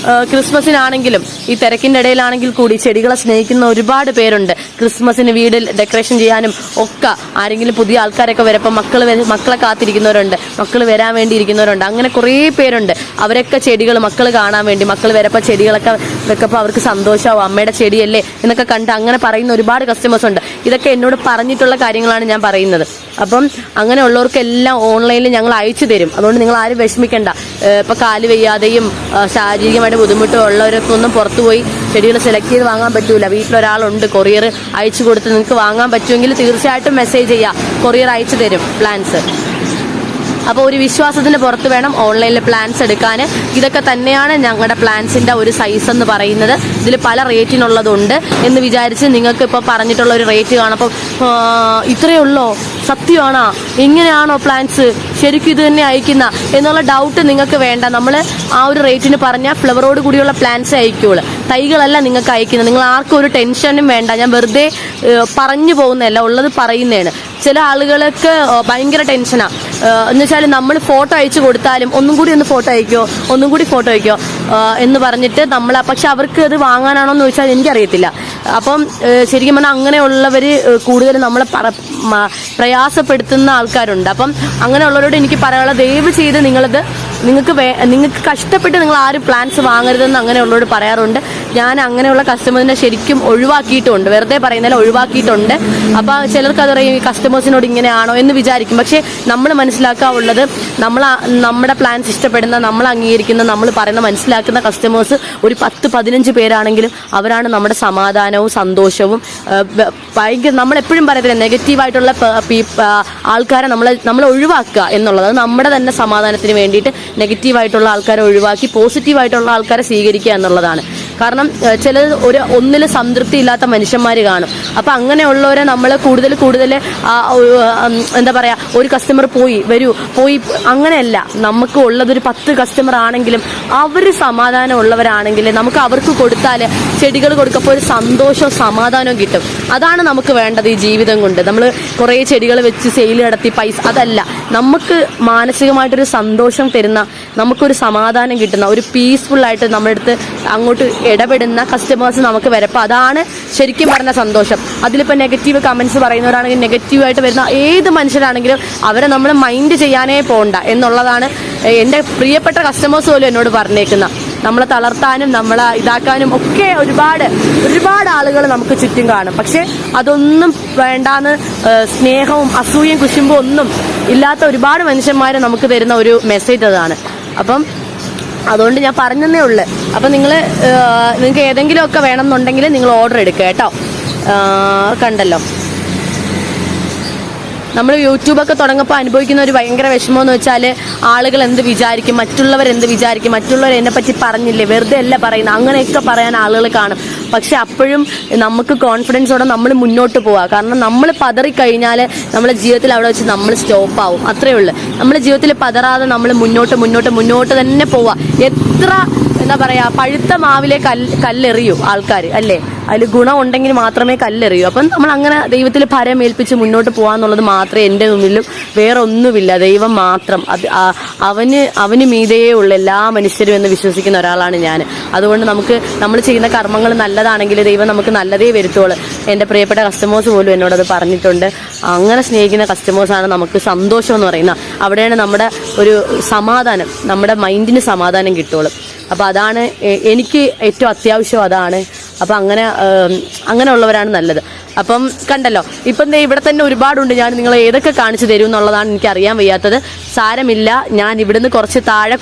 [SPEAKER 1] ക്രിസ്മസിനാണെങ്കിലും ഈ തിരക്കിന്റെ ഇടയിലാണെങ്കിൽ കൂടി ചെടികളെ സ്നേഹിക്കുന്ന ഒരുപാട് പേരുണ്ട്. ക്രിസ്മസിന് വീട് ഡെക്കറേഷൻ ചെയ്യാനും ഒക്കെ ആരെങ്കിലും പുതിയ ആൾക്കാരൊക്കെ വരപ്പോൾ മക്കളെ കാത്തിരിക്കുന്നവരുണ്ട്, മക്കൾ വരാൻ വേണ്ടി ഇരിക്കുന്നവരുണ്ട്. അങ്ങനെ കുറേ പേരുണ്ട്. അവരൊക്കെ ചെടികൾ മക്കൾ കാണാൻ വേണ്ടി മക്കൾ വരപ്പോൾ ചെടികളൊക്കെ വെക്കപ്പോൾ അവർക്ക് സന്തോഷമാവും, അമ്മയുടെ ചെടിയല്ലേ എന്നൊക്കെ കണ്ട് അങ്ങനെ പറയുന്ന ഒരുപാട് കസ്റ്റമേഴ്സ് ഉണ്ട്. ഇതൊക്കെ എന്നോട് പറഞ്ഞിട്ടുള്ള കാര്യങ്ങളാണ് ഞാൻ പറയുന്നത്. അപ്പം അങ്ങനെയുള്ളവർക്കെല്ലാം ഓൺലൈനിൽ ഞങ്ങൾ അയച്ചു തരും. അതുകൊണ്ട് നിങ്ങൾ ആരും വിഷമിക്കേണ്ട. ഇപ്പം കാല് വയ്യാതെയും ശാരീരികമായിട്ട് ബുദ്ധിമുട്ടും ഉള്ളവർക്കൊന്നും പുറത്തുപോയി ചെടികൾ സെലക്ട് ചെയ്ത് വാങ്ങാൻ പറ്റൂല. വീട്ടിലൊരാളുണ്ട്, കൊറിയർ അയച്ചു കൊടുത്ത് നിങ്ങൾക്ക് വാങ്ങാൻ പറ്റുമെങ്കിൽ തീർച്ചയായിട്ടും മെസ്സേജ് ചെയ്യുക, കൊറിയർ അയച്ചു തരും പ്ലാൻസ്. അപ്പോൾ ഒരു വിശ്വാസത്തിന് പുറത്ത് വേണം ഓൺലൈനിൽ പ്ലാൻസ് എടുക്കാൻ. ഇതൊക്കെ തന്നെയാണ് ഞങ്ങളുടെ പ്ലാൻസിൻ്റെ ഒരു സൈസ് എന്ന് പറയുന്നത്. ഇതിൽ പല റേറ്റിനുള്ളതുണ്ട് എന്ന് വിചാരിച്ച് നിങ്ങൾക്ക് ഇപ്പോൾ പറഞ്ഞിട്ടുള്ള ഒരു റേറ്റ് കാണുമ്പോൾ ഇത്രയേ ഉള്ളോ, സത്യമാണോ, എങ്ങനെയാണോ പ്ലാൻസ് ശരിക്കും ഇത് തന്നെ അയക്കുന്ന എന്നുള്ള ഡൗട്ട് നിങ്ങൾക്ക് വേണ്ട. നമ്മൾ ആ ഒരു റേറ്റിന് പറഞ്ഞാൽ ഫ്ലവറോട് കൂടിയുള്ള പ്ലാൻസ് അയക്കുള്ളൂ, തൈകളല്ല നിങ്ങൾക്ക് അയക്കുന്നത്. നിങ്ങൾ ആർക്കും ഒരു ടെൻഷനും വേണ്ട. ഞാൻ വെറുതെ പറഞ്ഞു പോകുന്നതല്ല, ഉള്ളത് പറയുന്നതാണ്. ചില ആളുകൾക്ക് ഭയങ്കര ടെൻഷനാണ് എന്ന് വെച്ചാൽ നമ്മൾ ഫോട്ടോ അയച്ചു കൊടുത്താലും ഒന്നും കൂടി ഒന്ന് ഫോട്ടോ അയക്കോ, ഒന്നും കൂടി ഫോട്ടോ അയക്കോ എന്ന് പറഞ്ഞിട്ട് നമ്മൾ, പക്ഷെ അവർക്ക് അത് വാങ്ങാനാണോ എന്ന് ചോദിച്ചാൽ എനിക്കറിയത്തില്ല. അപ്പം ശരിക്കും പറഞ്ഞാൽ അങ്ങനെയുള്ളവർ കൂടുതൽ നമ്മളെ പ്രയാസപ്പെടുത്തുന്ന ആൾക്കാരുണ്ട്. അപ്പം അങ്ങനെയുള്ളവരോട് എനിക്ക് പറയാനുള്ള, ദയവ് ചെയ്ത് നിങ്ങൾക്ക് കഷ്ടപ്പെട്ട് നിങ്ങൾ ആരും പ്ലാൻസ് വാങ്ങരുതെന്ന് അങ്ങനെയുള്ളവരോട് പറയാറുണ്ട്. ഞാൻ അങ്ങനെയുള്ള കസ്റ്റമേഴ്സിനെ ശരിക്കും ഒഴിവാക്കിയിട്ടുണ്ട്, വെറുതെ പറയുന്നതിൽ ഒഴിവാക്കിയിട്ടുണ്ട്. അപ്പോൾ ചിലർക്ക് അതറിയാം ഈ കസ്റ്റമേഴ്സിനോട് ഇങ്ങനെയാണോ എന്ന് വിചാരിക്കും. പക്ഷേ നമ്മൾ മനസ്സിലാക്കാവുള്ളത്, നമ്മുടെ പ്ലാൻസ് ഇഷ്ടപ്പെടുന്ന, നമ്മൾ അംഗീകരിക്കുന്ന, നമ്മൾ പറയുന്ന മനസ്സിലാക്കുന്ന കസ്റ്റമേഴ്സ് ഒരു 10-15 പേരാണെങ്കിലും അവരാണ് നമ്മുടെ സമാധാനവും സന്തോഷവും. ഭയങ്കര നമ്മളെപ്പോഴും പറയത്തില്ല, നെഗറ്റീവായിട്ടുള്ള ആൾക്കാരെ നമ്മൾ ഒഴിവാക്കുക എന്നുള്ളത്. അത് നമ്മുടെ തന്നെ സമാധാനത്തിന് വേണ്ടിയിട്ട് നെഗറ്റീവായിട്ടുള്ള ആൾക്കാരെ ഒഴിവാക്കി പോസിറ്റീവായിട്ടുള്ള ആൾക്കാരെ സ്വീകരിക്കുക എന്നുള്ളതാണ്. കാരണം ഒന്നിൽ സംതൃപ്തി ഇല്ലാത്ത മനുഷ്യന്മാർ കാണും. അപ്പം അങ്ങനെയുള്ളവരെ നമ്മൾ കൂടുതൽ എന്താ പറയുക, ഒരു കസ്റ്റമർ പോയി അങ്ങനെയല്ല. നമുക്ക് ഉള്ളതൊരു 10 കസ്റ്റമർ ആണെങ്കിലും അവർ സമാധാനം ഉള്ളവരാണെങ്കിൽ നമുക്ക് അവർക്ക് കൊടുത്താൽ, ചെടികൾ കൊടുക്കുമ്പോൾ ഒരു സന്തോഷവും സമാധാനവും കിട്ടും. അതാണ് നമുക്ക് വേണ്ടത് ഈ ജീവിതം കൊണ്ട്. നമ്മൾ കുറേ ചെടികൾ വെച്ച് സെയിൽ നടത്തി പൈസ, അതല്ല. നമുക്ക് മാനസികമായിട്ടൊരു സന്തോഷം തരുന്ന, നമുക്കൊരു സമാധാനം കിട്ടുന്ന, ഒരു പീസ്ഫുള്ളായിട്ട് നമ്മുടെ അടുത്ത് അങ്ങോട്ട് ഇടപെടുന്ന കസ്റ്റമേഴ്സ് നമുക്ക് വരപ്പോൾ അതാണ് ശരിക്കും പറഞ്ഞ സന്തോഷം. അതിലിപ്പോൾ നെഗറ്റീവ് കമൻസ് പറയുന്നവരാണെങ്കിൽ, നെഗറ്റീവായിട്ട് വരുന്ന ഏത് മനുഷ്യരാണെങ്കിലും അവരെ നമ്മൾ മൈൻഡ് ചെയ്യാനേ പോകണ്ട എന്നുള്ളതാണ് എൻ്റെ പ്രിയപ്പെട്ട കസ്റ്റമേഴ്സ് പോലും എന്നോട് പറഞ്ഞേക്കുന്ന. നമ്മളെ തളർത്താനും നമ്മളെ ഇതാക്കാനും ഒക്കെ ഒരുപാട് ആളുകൾ നമുക്ക് ചുറ്റും കാണും. പക്ഷെ അതൊന്നും വേണ്ടാന്ന് സ്നേഹവും അസൂയയും കുശുമ്പും ഒന്നും ഇല്ലാത്ത ഒരുപാട് മനുഷ്യന്മാർ നമുക്ക് തരുന്ന ഒരു മെസ്സേജ് അതാണ്. അപ്പം അതുകൊണ്ട് ഞാൻ പറഞ്ഞതേ ഉള്ളു. അപ്പം നിങ്ങൾക്ക് ഏതെങ്കിലുമൊക്കെ വേണമെന്നുണ്ടെങ്കിൽ നിങ്ങൾ ഓർഡർ എടുക്കുക കേട്ടോ. കണ്ടല്ലോ, നമ്മൾ യൂട്യൂബൊക്കെ തുടങ്ങുമ്പോൾ അനുഭവിക്കുന്ന ഒരു ഭയങ്കര വിഷമമെന്ന് വെച്ചാൽ ആളുകൾ എന്ത് വിചാരിക്കും, മറ്റുള്ളവരെന്ത് വിചാരിക്കും, മറ്റുള്ളവർ എന്നെപ്പറ്റി പറഞ്ഞില്ലേ, വെറുതെ അല്ല പറയുന്നത്, അങ്ങനെയൊക്കെ പറയാൻ ആളുകൾ കാണും. പക്ഷെ അപ്പോഴും നമുക്ക് കോൺഫിഡൻസോടെ നമ്മൾ മുന്നോട്ട് പോവുക. കാരണം നമ്മൾ പതറിക്കഴിഞ്ഞാൽ നമ്മുടെ ജീവിതത്തിൽ അവിടെ വെച്ച് നമ്മൾ സ്റ്റോപ്പാവും. അത്രയേ ഉള്ളൂ. നമ്മുടെ ജീവിതത്തിൽ പതറാതെ നമ്മൾ മുന്നോട്ട് തന്നെ പോവുക. എത്ര എന്താ പറയുക, പഴുത്ത മാവിലെ കല്ലെറിയൂ ആൾക്കാർ അല്ലേ, അതിൽ ഗുണം ഉണ്ടെങ്കിൽ മാത്രമേ കല്ലെറിയൂ. അപ്പം നമ്മൾ അങ്ങനെ ദൈവത്തിൽ ഭരമേൽപ്പിച്ച് മുന്നോട്ട് പോകാന്നുള്ളത് മാത്രമേ എൻ്റെ മുന്നിലും, വേറെ ഒന്നുമില്ല. ദൈവം മാത്രം, അത് അവന് മീതയേ ഉള്ള എല്ലാ മനുഷ്യരും എന്ന് വിശ്വസിക്കുന്ന ഒരാളാണ് ഞാൻ. അതുകൊണ്ട് നമ്മൾ ചെയ്യുന്ന കർമ്മങ്ങൾ നല്ലതാണെങ്കിൽ ദൈവം നമുക്ക് നല്ലതേ വരുത്തുള്ളൂ. എൻ്റെ പ്രിയപ്പെട്ട കസ്റ്റമേഴ്സ് പോലും എന്നോടത് പറഞ്ഞിട്ടുണ്ട്. അങ്ങനെ സ്നേഹിക്കുന്ന കസ്റ്റമേഴ്സാണ് നമുക്ക് സന്തോഷം എന്ന് പറയുന്നത്. അവിടെയാണ് നമ്മുടെ ഒരു സമാധാനം, നമ്മുടെ മൈൻഡിന് സമാധാനം കിട്ടുള്ളൂ. അപ്പോൾ അതാണ് എനിക്ക് ഏറ്റവും അത്യാവശ്യം, അതാണ്. അപ്പം അങ്ങനെയുള്ളവരാണ് നല്ലത്. അപ്പം കണ്ടല്ലോ, ഇപ്പം ഇവിടെ തന്നെ ഒരുപാടുണ്ട്. ഞാൻ നിങ്ങളെ ഏതൊക്കെ കാണിച്ചു തരും എന്നുള്ളതാണ് എനിക്കറിയാൻ വയ്യാത്തത്. സാരമില്ല, ഞാൻ ഇവിടുന്ന് കുറച്ച് താഴെ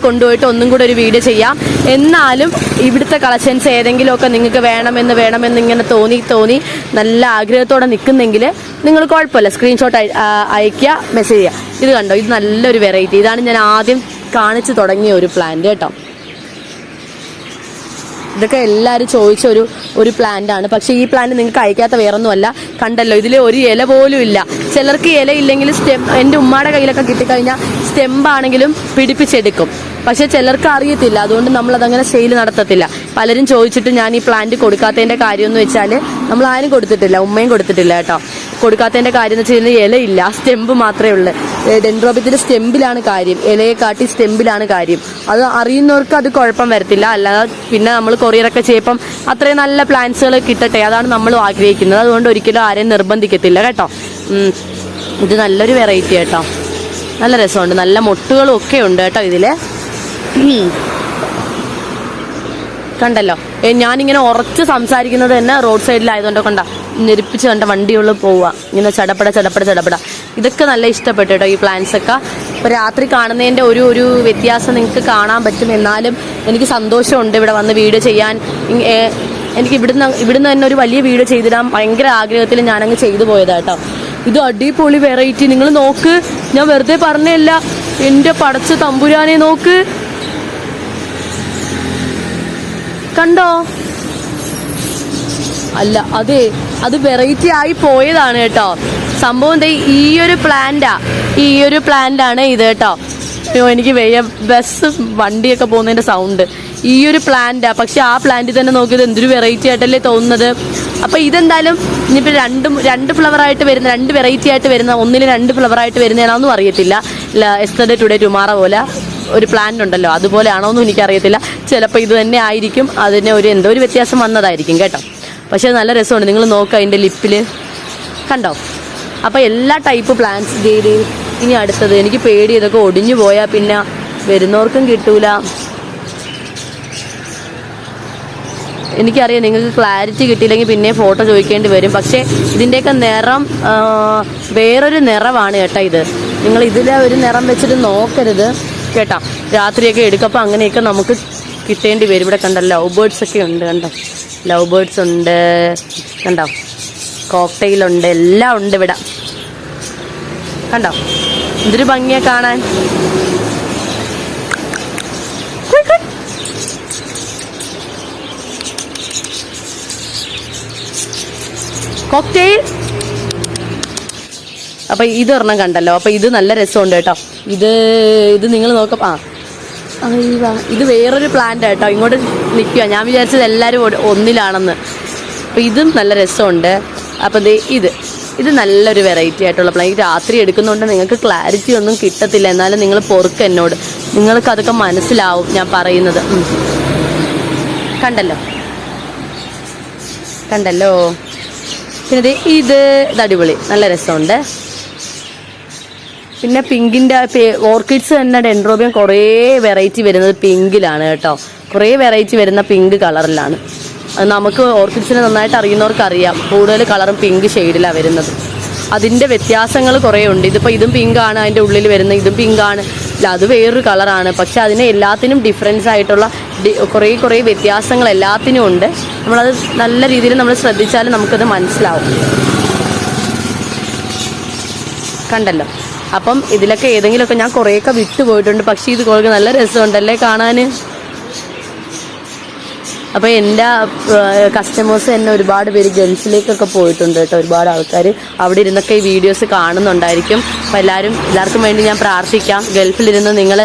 [SPEAKER 1] കൊണ്ടുപോയിട്ട് ഒന്നും കൂടെ ഒരു വീഡിയോ ചെയ്യാം. എന്നാലും ഇവിടുത്തെ കളക്ഷൻസ് ഏതെങ്കിലുമൊക്കെ നിങ്ങൾക്ക് വേണമെന്ന് ഇങ്ങനെ തോന്നി നല്ല ആഗ്രഹത്തോടെ നിൽക്കുന്നെങ്കിൽ നിങ്ങൾ കുഴപ്പമില്ല, സ്ക്രീൻഷോട്ട് അയക്കുക, മെസ്സേജ് ചെയ്യുക. ഇത് കണ്ടോ, ഇത് നല്ലൊരു വെറൈറ്റി. ഇതാണ് ഞാൻ ആദ്യം കാണിച്ചു തുടങ്ങിയ ഒരു പ്ലാന്റ് കേട്ടോ. ഇതൊക്കെ എല്ലാവരും ചോദിച്ച ഒരു പ്ലാന്റ് ആണ്. പക്ഷേ ഈ പ്ലാന്റ് നിങ്ങൾക്ക് അയക്കാത്ത വേറൊന്നുമല്ല. കണ്ടല്ലോ, ഇതിൽ ഒരു ഇല പോലും ഇല്ല. ചിലർക്ക് ഇല ഇല്ലെങ്കിൽ എൻ്റെ ഉമ്മയുടെ കയ്യിലൊക്കെ കിട്ടിക്കഴിഞ്ഞാൽ സ്റ്റെമ്പാണെങ്കിലും പിടിപ്പിച്ചെടുക്കും. പക്ഷെ ചിലർക്ക് അറിയത്തില്ല, അതുകൊണ്ട് നമ്മളതങ്ങനെ സെയിൽ നടത്തത്തില്ല. പലരും ചോദിച്ചിട്ട് ഞാൻ ഈ പ്ലാന്റ് കൊടുക്കാത്തതിൻ്റെ കാര്യം എന്ന് വെച്ചാൽ നമ്മൾ ആരും കൊടുത്തിട്ടില്ല, ഉമ്മയും കൊടുത്തിട്ടില്ല കേട്ടോ. കൊടുക്കാത്തതിൻ്റെ കാര്യം എന്ന് വെച്ച് കഴിഞ്ഞാൽ ഇലയില്ല, സ്റ്റെമ്പ് മാത്രമേ ഉള്ളൂ. ഡെൻഡ്രോബിയത്തിൻ്റെ സ്റ്റെമ്പിലാണ് കാര്യം, ഇലയെ കാട്ടി സ്റ്റെമ്പിലാണ് കാര്യം. അത് അറിയുന്നവർക്ക് അത് കുഴപ്പം വരത്തില്ല. അല്ലാതെ പിന്നെ നമ്മൾ കൊറിയറൊക്കെ ചെയ്യുമ്പം അത്രയും നല്ല പ്ലാന്റ്സുകൾ കിട്ടട്ടെ, അതാണ് നമ്മൾ ആഗ്രഹിക്കുന്നത്. അതുകൊണ്ട് ഒരിക്കലും ആരെയും നിർബന്ധിക്കത്തില്ല കേട്ടോ. ഇത് നല്ലൊരു വെറൈറ്റി കേട്ടോ, നല്ല രസമുണ്ട്, നല്ല മൊട്ടുകളും ഒക്കെ ഉണ്ട് കേട്ടോ ഇതിൽ. കണ്ടല്ലോ, ഞാനിങ്ങനെ ഉറച്ച് സംസാരിക്കുന്നത് തന്നെ റോഡ് സൈഡിലായതുകൊണ്ട് കണ്ട ഞെരിപ്പിച്ച് കണ്ട വണ്ടിയുള്ള പോവുക, ഇങ്ങനെ ചടപ്പട. ഇതൊക്കെ നല്ല ഇഷ്ടപ്പെട്ടു കേട്ടോ ഈ പ്ലാന്റ്സ് ഒക്കെ. ഇപ്പോൾ രാത്രി കാണുന്നതിൻ്റെ ഒരു വ്യത്യാസം നിങ്ങൾക്ക് കാണാൻ പറ്റും. എന്നാലും എനിക്ക് സന്തോഷമുണ്ട് ഇവിടെ വന്ന് വീഡിയോ ചെയ്യാൻ. എനിക്ക് ഇവിടുന്ന് തന്നെ ഒരു വലിയ വീഡിയോ ചെയ്തിടാൻ ഭയങ്കര ആഗ്രഹത്തിൽ ഞാനങ്ങ് ചെയ്തു പോയതാട്ടോ. ഇത് അടിപൊളി വെറൈറ്റി, നിങ്ങൾ നോക്ക്, ഞാൻ വെറുതെ പറഞ്ഞല്ല, എൻ്റെ പടച്ച തമ്പുരാനെ നോക്ക്, കണ്ടോ? അല്ല, അത് വെറൈറ്റി ആയി പോയതാണ് കേട്ടോ സംഭവം. ഈ ഒരു പ്ലാന്റാണ് ഇത് കേട്ടോ. എനിക്ക് ബസ് വണ്ടിയൊക്കെ പോകുന്നതിന്റെ സൗണ്ട്. ഈ ഒരു പ്ലാന്റാ, പക്ഷെ ആ പ്ലാന്റിൽ തന്നെ നോക്കിയത് എന്തൊരു വെറൈറ്റി ആയിട്ടല്ലേ തോന്നുന്നത്. അപ്പൊ ഇതെന്തായാലും ഇനിയിപ്പോൾ രണ്ട് ഫ്ലവറായിട്ട് വരുന്ന, രണ്ട് വെറൈറ്റി ആയിട്ട് വരുന്ന, ഒന്നിൽ 2 ഫ്ലവറായിട്ട് വരുന്നതാണോന്നും അറിയത്തില്ല. യെസ്റ്റർഡേ ടുഡേ ടുമാറോ പോലെ ഒരു പ്ലാന്റ് ഉണ്ടല്ലോ, അതുപോലെയാണോന്നും എനിക്കറിയത്തില്ല. ചിലപ്പോൾ ഇത് തന്നെ ആയിരിക്കും, അതിന് എന്തോ ഒരു വ്യത്യാസം വന്നതായിരിക്കും കേട്ടോ. പക്ഷെ നല്ല രസമുണ്ട്, നിങ്ങൾ നോക്കുക അതിൻ്റെ ലിപ്പിൽ കണ്ടോ. അപ്പോൾ എല്ലാ ടൈപ്പ് പ്ലാന്റ്സ് ഇതേ. ഇനി അടുത്തത്, എനിക്ക് പേടി ഇതൊക്കെ ഒടിഞ്ഞു പോയാൽ പിന്നെ വരുന്നവർക്കും കിട്ടൂല. എനിക്കറിയാം നിങ്ങൾക്ക് ക്ലാരിറ്റി കിട്ടിയില്ലെങ്കിൽ പിന്നെ ഫോട്ടോ ചോദിക്കേണ്ടി വരും. പക്ഷേ ഇതിൻ്റെയൊക്കെ നിറം വേറൊരു നിറമാണ് കേട്ടോ. ഇത് നിങ്ങൾ ഇതിലെ ഒരു നിറം വെച്ചിട്ട് നോക്കരുത് കേട്ടോ. രാത്രിയൊക്കെ എടുക്കപ്പോൾ അങ്ങനെയൊക്കെ നമുക്ക് കിട്ടേണ്ടി വരും. ഇവിടെ കണ്ടോ ലവ് ബേർഡ്സ് ഒക്കെ ഉണ്ട്, കണ്ടോ ലവ് ബേർഡ്സ് ഉണ്ട്, കണ്ടോ കോക്ടെയിലുണ്ട്, എല്ലാം ഉണ്ട് ഇവിടെ. കണ്ടോ എന്തൊരു ഭംഗിയാ കാണാൻ. കോക്ടെയിൽ. അപ്പൊ ഇതൊരെണ്ണം കണ്ടല്ലോ. അപ്പൊ ഇത് നല്ല രസമുണ്ട് കേട്ടോ. ഇത് നിങ്ങൾ നോക്കാം. ഇത് വേറൊരു പ്ലാന്റ് കേട്ടോ, ഇങ്ങോട്ട് നിൽക്കുക. ഞാൻ വിചാരിച്ചത് എല്ലാവരും ഒന്നിലാണെന്ന്. അപ്പം ഇതും നല്ല രസമുണ്ട്. അപ്പം ഇത് നല്ലൊരു വെറൈറ്റി ആയിട്ടുള്ള പ്ലാന്റ്. രാത്രി എടുക്കുന്നതുകൊണ്ട് നിങ്ങൾക്ക് ക്ലാരിറ്റി ഒന്നും കിട്ടത്തില്ല, എന്നാലും നിങ്ങൾ പൊറുക്ക് എന്നോട്, നിങ്ങൾക്ക് അതൊക്കെ മനസ്സിലാവും ഞാൻ പറയുന്നത്. കണ്ടല്ലോ പിന്നെ ഇത് അടിപൊളി, നല്ല രസമുണ്ട്. പിന്നെ പിങ്കിൻ്റെ ഓർക്കിഡ്സ് തന്നെ ഡെൻഡ്രോബിയം കുറേ വെറൈറ്റി വരുന്നത് പിങ്കിലാണ് കേട്ടോ. കുറേ വെറൈറ്റി വരുന്ന പിങ്ക് കളറിലാണ്. അത് നമുക്ക് ഓർക്കിഡ്സിനെ നന്നായിട്ട് അറിയുന്നവർക്ക് അറിയാം. കൂടുതൽ കളറും പിങ്ക് ഷെയ്ഡിലാണ് വരുന്നത്. അതിൻ്റെ വ്യത്യാസങ്ങൾ കുറേ ഉണ്ട്. ഇതും പിങ്കാണ്, അതിൻ്റെ ഉള്ളിൽ വരുന്ന ഇതും പിങ്കാണ്. ഇല്ല, അത് വേറൊരു കളറാണ്. പക്ഷെ അതിന് എല്ലാത്തിനും ഡിഫറൻസ് ആയിട്ടുള്ള കുറേ വ്യത്യാസങ്ങൾ എല്ലാത്തിനും ഉണ്ട്. നമ്മളത് നല്ല രീതിയിൽ നമ്മൾ ശ്രദ്ധിച്ചാൽ നമുക്കത് മനസ്സിലാവും. കണ്ടല്ലോ. അപ്പം ഇതിലൊക്കെ ഏതെങ്കിലുമൊക്കെ ഞാൻ കുറേയൊക്കെ വിട്ടുപോയിട്ടുണ്ട്. പക്ഷേ ഇത് കുറേ നല്ല രസമുണ്ടല്ലേ കാണാൻ. അപ്പോൾ എൻ്റെ കസ്റ്റമേഴ്സ് തന്നെ ഒരുപാട് പേര് ഗൾഫിലേക്കൊക്കെ പോയിട്ടുണ്ട് കേട്ടോ. ഒരുപാട് ആൾക്കാർ അവിടെ ഇരുന്നൊക്കെ ഈ വീഡിയോസ് കാണുന്നുണ്ടായിരിക്കും. അപ്പോൾ എല്ലാവർക്കും വേണ്ടി ഞാൻ പ്രാർത്ഥിക്കാം. ഗൾഫിലിരുന്ന് നിങ്ങൾ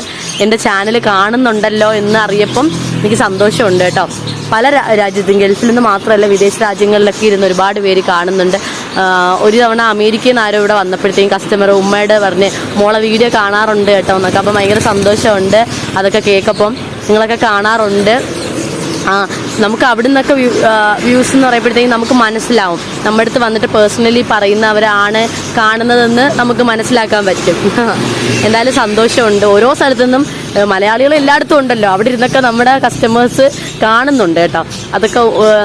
[SPEAKER 1] എൻ്റെ ചാനൽ കാണുന്നുണ്ടല്ലോ എന്ന് അറിയപ്പം എനിക്ക് സന്തോഷമുണ്ട് കേട്ടോ. പല രാജ്യത്തും, ഗൾഫിൽ നിന്ന് മാത്രമല്ല വിദേശ രാജ്യങ്ങളിലൊക്കെ ഇരുന്ന് ഒരുപാട് പേര് കാണുന്നുണ്ട്. ഒരു തവണ അമേരിക്കയിൽ നിന്ന് ആരോ ഇവിടെ വന്നപ്പോഴത്തേക്കും കസ്റ്റമർ ഉമ്മയുടെ പറഞ്ഞ് മോളെ വീഡിയോ കാണാറുണ്ട് കേട്ടോ എന്നൊക്കെ. അപ്പം ഭയങ്കര സന്തോഷമുണ്ട് അതൊക്കെ കേൾക്കപ്പം. നിങ്ങളൊക്കെ കാണാറുണ്ട്. നമുക്ക് അവിടെ നിന്നൊക്കെ വ്യൂസ് എന്ന് പറയുമ്പോഴത്തേക്കും നമുക്ക് മനസ്സിലാവും. നമ്മുടെ അടുത്ത് വന്നിട്ട് പേഴ്സണലി പറയുന്നവരാണ് കാണുന്നതെന്ന് നമുക്ക് മനസ്സിലാക്കാൻ പറ്റും. എന്തായാലും സന്തോഷമുണ്ട്. ഓരോ സ്ഥലത്തു നിന്നും മലയാളികൾ എല്ലായിടത്തും ഉണ്ടല്ലോ, അവിടെ ഇരുന്നൊക്കെ നമ്മുടെ കസ്റ്റമേഴ്സ് കാണുന്നുണ്ട് കേട്ടോ. അതൊക്കെ